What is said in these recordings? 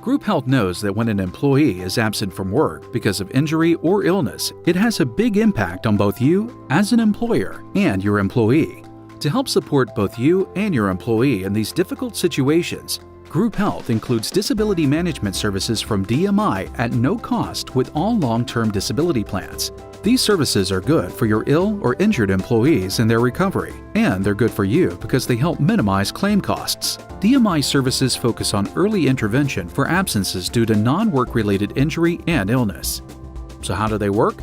Group health knows that when an employee is absent from work because of injury or illness, it has a big impact on both you as an employer and your employee. To help support both you and your employee in these difficult situations, Group Health includes disability management services from DMI at no cost with all long-term disability plans. These services are good for your ill or injured employees in their recovery, and they're good for you because they help minimize claim costs. DMI services focus on early intervention for absences due to non-work-related injury and illness. So how do they work?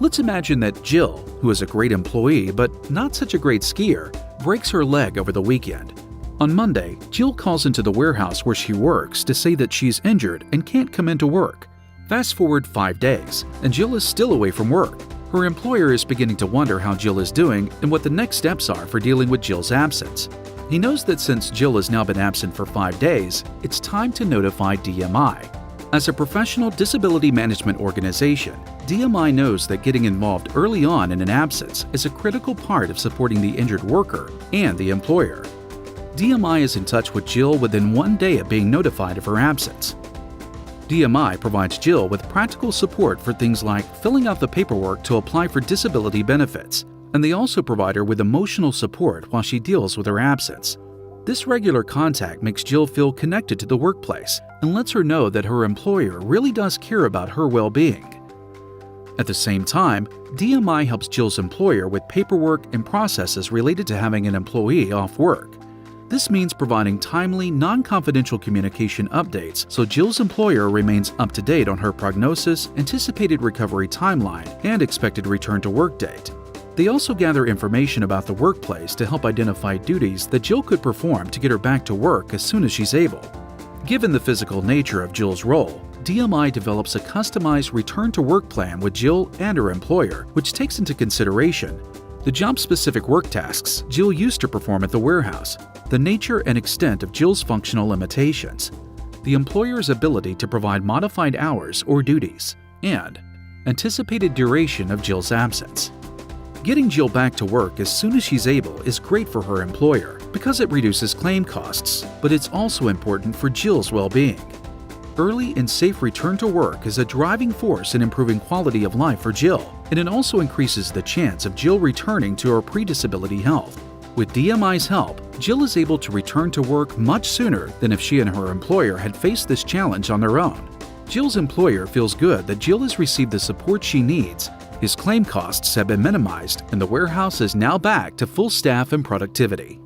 Let's imagine that Jill, who is a great employee but not such a great skier, breaks her leg over the weekend. On Monday, Jill calls into the warehouse where she works to say that she's injured and can't come into work. Fast forward 5 days, and Jill is still away from work. Her employer is beginning to wonder how Jill is doing and what the next steps are for dealing with Jill's absence. He knows that since Jill has now been absent for 5 days, it's time to notify DMI. As a professional disability management organization, DMI knows that getting involved early on in an absence is a critical part of supporting the injured worker and the employer. DMI is in touch with Jill within 1 day of being notified of her absence. DMI provides Jill with practical support for things like filling out the paperwork to apply for disability benefits, and they also provide her with emotional support while she deals with her absence. This regular contact makes Jill feel connected to the workplace and lets her know that her employer really does care about her well-being. At the same time, DMI helps Jill's employer with paperwork and processes related to having an employee off work. This means providing timely, non-confidential communication updates so Jill's employer remains up to date on her prognosis, anticipated recovery timeline, and expected return to work date. They also gather information about the workplace to help identify duties that Jill could perform to get her back to work as soon as she's able. Given the physical nature of Jill's role, DMI develops a customized return-to-work plan with Jill and her employer, which takes into consideration the job-specific work tasks Jill used to perform at the warehouse, the nature and extent of Jill's functional limitations, the employer's ability to provide modified hours or duties, and anticipated duration of Jill's absence. Getting Jill back to work as soon as she's able is great for her employer because it reduces claim costs, but it's also important for Jill's well-being. Early and safe return to work is a driving force in improving quality of life for Jill, and it also increases the chance of Jill returning to her pre-disability health. With DMI's help, Jill is able to return to work much sooner than if she and her employer had faced this challenge on their own. Jill's employer feels good that Jill has received the support she needs, his claim costs have been minimized, and the warehouse is now back to full staff and productivity.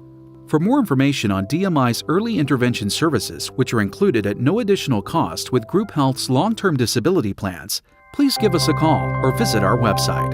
For more information on DMI's early intervention services, which are included at no additional cost with Group Health's long-term disability plans, please give us a call or visit our website.